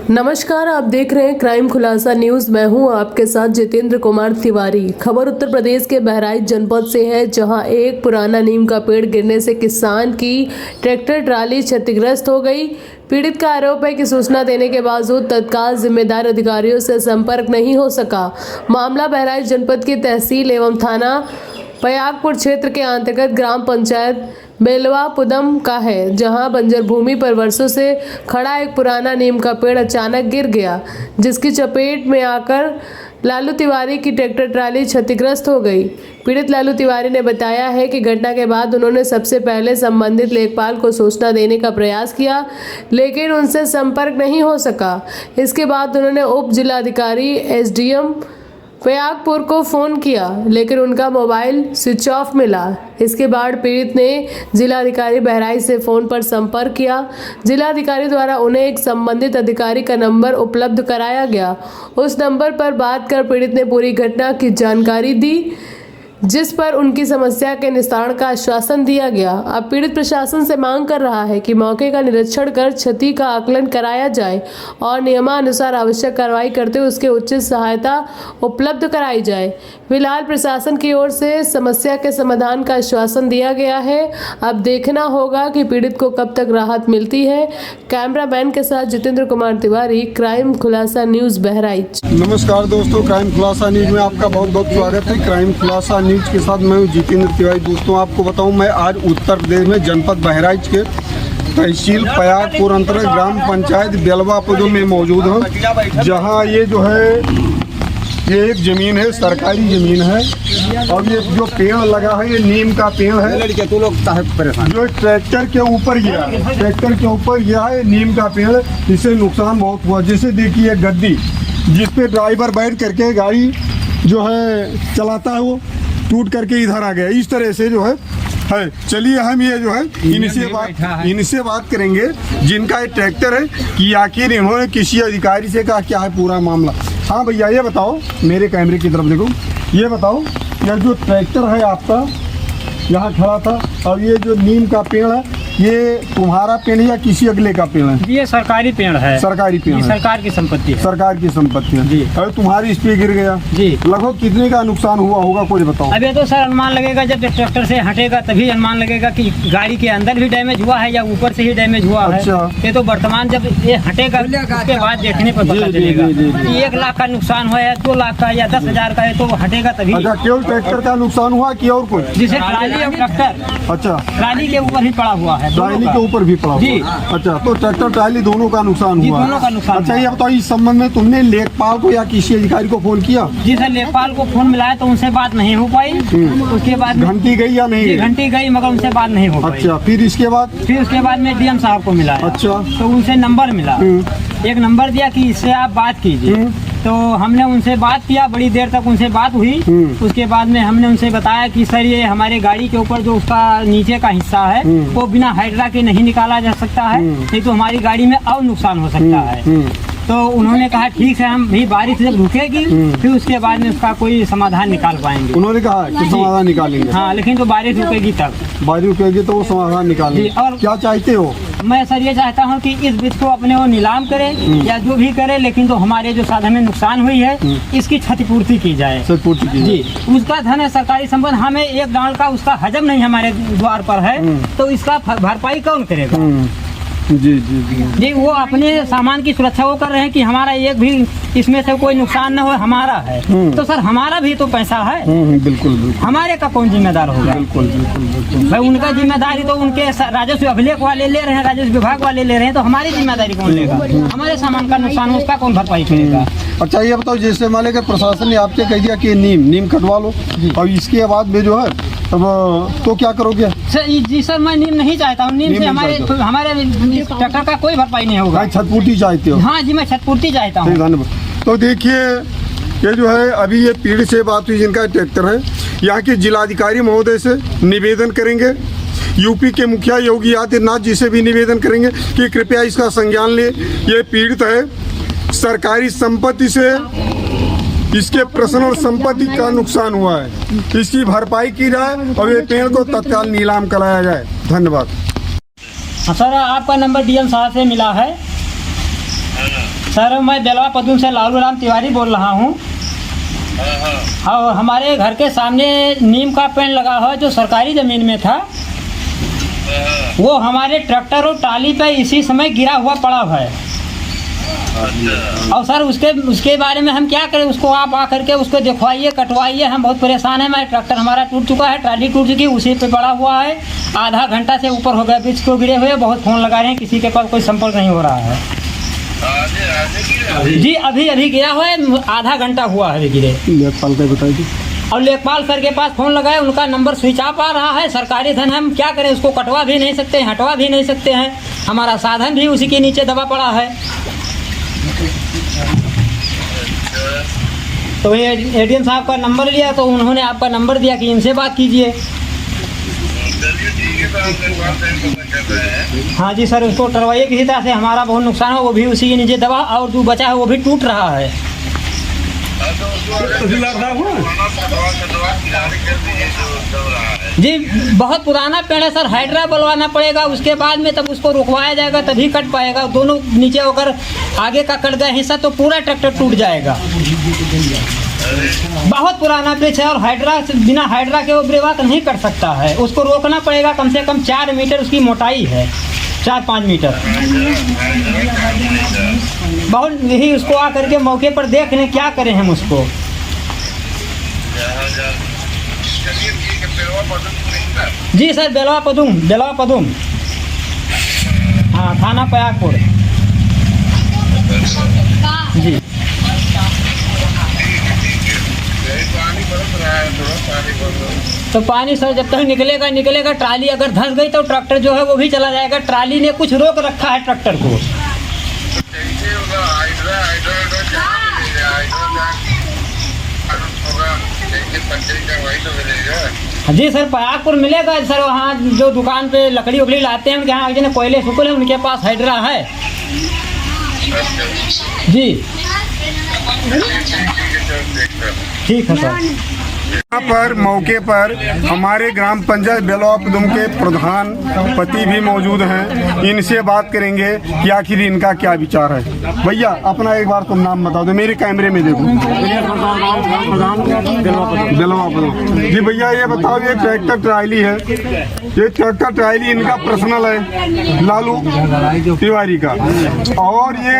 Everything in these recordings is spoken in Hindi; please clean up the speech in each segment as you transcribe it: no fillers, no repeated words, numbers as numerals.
नमस्कार, आप देख रहे हैं क्राइम खुलासा न्यूज। मैं हूं आपके साथ जितेंद्र कुमार तिवारी। खबर उत्तर प्रदेश के बहराइच जनपद से है, जहां एक पुराना नीम का पेड़ गिरने से किसान की ट्रैक्टर ट्राली क्षतिग्रस्त हो गई। पीड़ित का आरोप है कि सूचना देने के बावजूद तत्काल जिम्मेदार अधिकारियों से संपर्क नहीं हो सका। मामला बहराइच जनपद की तहसील एवं थाना पयागपुर क्षेत्र के अंतर्गत ग्राम पंचायत बेलवापुदम का है, जहां बंजर भूमि पर वर्षों से खड़ा एक पुराना नीम का पेड़ अचानक गिर गया, जिसकी चपेट में आकर लालू तिवारी की ट्रैक्टर ट्राली क्षतिग्रस्त हो गई। पीड़ित लालू तिवारी ने बताया है कि घटना के बाद उन्होंने सबसे पहले संबंधित लेखपाल को सूचना देने का प्रयास किया, लेकिन उनसे संपर्क नहीं हो सका। इसके बाद उन्होंने उप जिलाधिकारी एसडीएम पयागपुर को फोन किया, लेकिन उनका मोबाइल स्विच ऑफ मिला। इसके बाद पीड़ित ने जिलाधिकारी बहराइच से फोन पर संपर्क किया। जिलाधिकारी द्वारा उन्हें एक संबंधित अधिकारी का नंबर उपलब्ध कराया गया। उस नंबर पर बात कर पीड़ित ने पूरी घटना की जानकारी दी, जिस पर उनकी समस्या के निस्तारण का आश्वासन दिया गया। अब पीड़ित प्रशासन से मांग कर रहा है कि मौके का निरीक्षण कर क्षति का आकलन कराया जाए और नियमानुसार आवश्यक कार्रवाई करते हुए उसके उचित सहायता उपलब्ध कराई जाए। फिलहाल प्रशासन की ओर से समस्या के समाधान का आश्वासन दिया गया है। अब देखना होगा कि पीड़ित को कब तक राहत मिलती है। कैमरामैन के साथ जितेंद्र कुमार तिवारी, क्राइम खुलासा न्यूज बहराइच। नमस्कार दोस्तों, क्राइम खुलासा न्यूज में आपका बहुत बहुत स्वागत है। क्राइम खुलासा न्यूज के साथ मैं हूं जितेंद्र तिवारी। दोस्तों, आपको बताऊं, मैं आज उत्तर प्रदेश में जनपद बहराइच के तहसील पयागपुर अंतर्गत ग्राम पंचायत बेलवापुदम में मौजूद हूं, जहां ये जो है ये एक जमीन है, सरकारी जमीन है। और ये जो पेड़ लगा है ये नीम का पेड़ है, जो ट्रैक्टर के ऊपर गया है नीम का पेड़। इससे नुकसान बहुत हुआ। जैसे देखिए गद्दी जिस पे ड्राइवर बैठ करके गाड़ी जो है चलाता है वो टूट करके इधर आ गया। इस तरह से जो है चलिए हम ये जो है इनसे बात करेंगे जिनका ये ट्रैक्टर है कि आखिर इन्होंने किसी अधिकारी से कहा क्या है पूरा मामला। हाँ भैया, ये बताओ, मेरे कैमरे की तरफ देखो, ये बताओ, यह जो ट्रैक्टर है आपका यहाँ खड़ा था और ये जो नीम का पेड़ है, ये तुम्हारा पेड़ या किसी अगले का पेड़ है? ये सरकारी पेड़ है। सरकारी पेड़ है, सरकार की संपत्ति है। सरकार की संपत्ति है जी। अरे तुम्हारी इस पे गिर गया जी। लगभग कितने का नुकसान हुआ होगा कुछ बताओ। अभी तो सर अनुमान लगेगा, जब ट्रैक्टर से हटेगा तभी अनुमान लगेगा कि गाड़ी के अंदर भी डैमेज हुआ है या ऊपर से ही डैमेज हुआ है। ये तो वर्तमान जब ये हटेगा उसके बाद देखने पर पता चलेगा कि 1 लाख का नुकसान हुआ है, 2 लाख का या 10,000 का है, तो हटेगा तभी। अच्छा, केवल ट्रैक्टर का नुकसान हुआ कि और कुछ? जिसे ट्राली और ट्रैक्टर, अच्छा, ट्राली के ऊपर ही पड़ा हुआ है, ट्राली के ऊपर भी पड़ा जी। अच्छा, तो ट्रैक्टर ट्राली दोनों का नुकसान हुआ? दोनों का नुकसान। अच्छा, ये बताओ, इस संबंध में तुमने लेखपाल को या किसी अधिकारी को फोन किया? जी सर, लेखपाल को फोन मिलाया तो उनसे बात नहीं हो पाई। उसके बाद घंटी गई या नहीं? घंटी गई मगर उनसे बात नहीं हो पाई। अच्छा, फिर उसके बाद में डीएम साहब को मिला। अच्छा, तो उनसे नंबर मिला, एक नंबर दिया कि इससे आप बात कीजिए। तो हमने उनसे बात किया, बड़ी देर तक उनसे बात हुई। उसके बाद में हमने उनसे बताया कि सर ये हमारे गाड़ी के ऊपर जो उसका नीचे का हिस्सा है वो बिना हाइड्रा के नहीं निकाला जा सकता है, नहीं तो हमारी गाड़ी में और नुकसान हो सकता है। तो उन्होंने कहा ठीक है, हम भी बारिश जब रुकेगी फिर उसके बाद में उसका कोई समाधान निकाल पाएंगे। उन्होंने कहा कि समाधान निकालेंगे। हाँ, लेकिन तो बारिश रुकेगी तब। बारिश रुकेगी तो वो समाधान निकालेंगे। और क्या चाहते हो? मैं सर ये चाहता हूँ कि इस वृक्ष को अपने वो नीलाम करें या जो भी करे, लेकिन तो हमारे जो साधन में नुकसान हुई है इसकी क्षतिपूर्ति की जाए। जी, उसका धन है सरकारी संपत्ति, हमें 1 डाल का उसका हजम नहीं हमारे द्वार पर है, तो इसका भरपाई कौन करेगा? जी जी जी जी, वो अपने सामान की सुरक्षा वो कर रहे हैं कि हमारा एक भी इसमें से कोई नुकसान न हो, हमारा है। तो सर हमारा भी तो पैसा है। बिल्कुल, हमारे का कौन जिम्मेदार होगा? बिल्कुल बिल्कुल बिल्कुल। भाई उनका जिम्मेदारी तो उनके राजस्व अभिलेख वाले ले रहे हैं, राजस्व विभाग वाले ले रहे हैं, तो हमारी जिम्मेदारी कौन लेगा? हमारे सामान का नुकसान हो उसका कौन भरपाई करेगा? अच्छा, ये बताओ, जैसे मान लेकर प्रशासन ने आपसे कह दिया कि नीम कटवा लो, और इसके बाद में जो है अब तो क्या करोगे? जी सर, मैं नीम नहीं चाहता हूँ। नीम से हमारे ट्रैक्टर का कोई भरपाई नहीं होगा। क्षतिपूर्ति चाहते हो? हाँ जी, मैं क्षतिपूर्ति चाहता हूँ। धन्यवाद। तो देखिए, ये जो है अभी ये पीढ़ी से बात हुई जिनका ट्रैक्टर है, यहाँ के जिलाधिकारी महोदय से निवेदन करेंगे, यूपी के मुखिया योगी आदित्यनाथ जी से भी निवेदन करेंगे कि कृपया इसका संज्ञान ले। ये पीड़ित है, सरकारी संपत्ति से इसके पर्सनल संपत्ति का नुकसान हुआ है, इसकी भरपाई की जाए और ये पेड़ को तत्काल नीलाम कराया जाए। धन्यवाद। हाँ सर, आपका नंबर डीएम साहब से मिला है। सर मैं बेलवा पदूम से लालू राम तिवारी बोल रहा हूँ। और हमारे घर के सामने नीम का पेड़ लगा हुआ जो सरकारी ज़मीन में था, वो हमारे ट्रैक्टर और ट्राली पे इसी समय गिरा हुआ पड़ा हुआ है। और सर उसके बारे में हम क्या करें, उसको आप आ करके उसको दिखवाइए, कटवाइए। हम बहुत परेशान हैं, हमारे ट्रैक्टर हमारा टूट चुका है, ट्राली टूट चुकी है, उसी पे पड़ा हुआ है। आधा घंटा से ऊपर हो गया बीच को गिरे हुए, बहुत फ़ोन लगा रहे हैं, किसी के पास कोई संपर्क नहीं हो रहा है। जी अभी गिरा हुआ है, आधा घंटा हुआ है गिरे। लेखपाल का बताइए। और लेखपाल सर के पास फ़ोन लगाए, उनका नंबर स्विच ऑफ आ रहा है। सरकारी धन, हम क्या करें, उसको कटवा भी नहीं सकते हैं, हटवा भी नहीं सकते हैं। हमारा साधन भी उसी के नीचे दबा पड़ा है। तो ये एडीएम साहब का नंबर लिया, तो उन्होंने आपका नंबर दिया कि इनसे बात कीजिए। हाँ जी सर, उसको टरवाइए किसी तरह से, हमारा बहुत नुकसान है, वो भी उसी के नीचे दबा, और जो बचा है वो भी टूट रहा है। जी बहुत पुराना पेड़ है सर, हाइड्रा बलवाना पड़ेगा, उसके बाद में तब उसको रुकवाया जाएगा, तभी कट पाएगा। दोनों नीचे होकर आगे का कट गया हिस्सा तो पूरा ट्रैक्टर टूट जाएगा। बहुत पुराना वृक्ष है, और बिना हाइड्रा के वो ब्रेवाक नहीं कर सकता है। उसको रोकना पड़ेगा, कम से कम 4 मीटर उसकी मोटाई है, 4-5 मीटर। बहुत यही उसको आ करके मौके पर देख लें, क्या करें हम उसको। जी सर, बेलवा पदूम, हाँ, थाना पयागपुर जी। तो पानी सर जब तक निकलेगा, ट्राली अगर धंस गई तो ट्रैक्टर जो है वो भी चला जाएगा। ट्राली ने कुछ रोक रखा है ट्रैक्टर को। जी सर, पयागपुर मिलेगा सर। वहाँ जो दुकान पे लकड़ी उकड़ी लाते हैं, उनके यहाँ कोयले सुकल है, उनके पास हाइड्रा है जी। ठीक है सर। यहाँ पर मौके पर हमारे ग्राम पंचायत बेलवा पदूम के प्रधान पति भी मौजूद हैं। इनसे बात करेंगे कि आखिर इनका क्या विचार है। भैया अपना एक बार तुम नाम बता दो, मेरे कैमरे में देखो। बेलवा पदूम जी। भैया ये बताओ, ये ट्रैक्टर ट्रायली है, ये ट्रैक्टर ट्रायली इनका पर्सनल है, लालू तिवारी का, और ये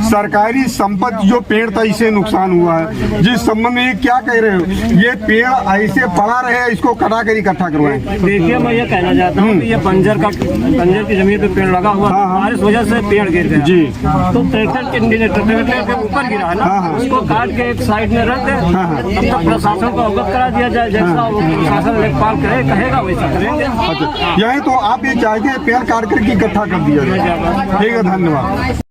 सरकारी संपत्ति जो पेड़ था इसे नुकसान हुआ है। जिस संबंध में क्या कह रहे हो, ये पेड़ ऐसे पड़ा रहे, इसको कटा कर इकट्ठा करवाएं। देखिए, मैं ये कहना चाहता हूँ कि ये बंजर की जमीन पे पेड़ लगा हुआ, बारिश वजह से पेड़ गिर गया जी। तो ट्रैक्टर के ऊपर गिरा है ना, उसको काट के एक साइड में रख दे। तब तक प्रशासन को अवगत करा दिया जाए, जैसा प्रशासन लेखपाल कहेगा वैसा करेंगे। अच्छा, यही तो आप ये चाहते हैं, पेड़ काट करके इकट्ठा कर दिया जाए। ठीक है, धन्यवाद।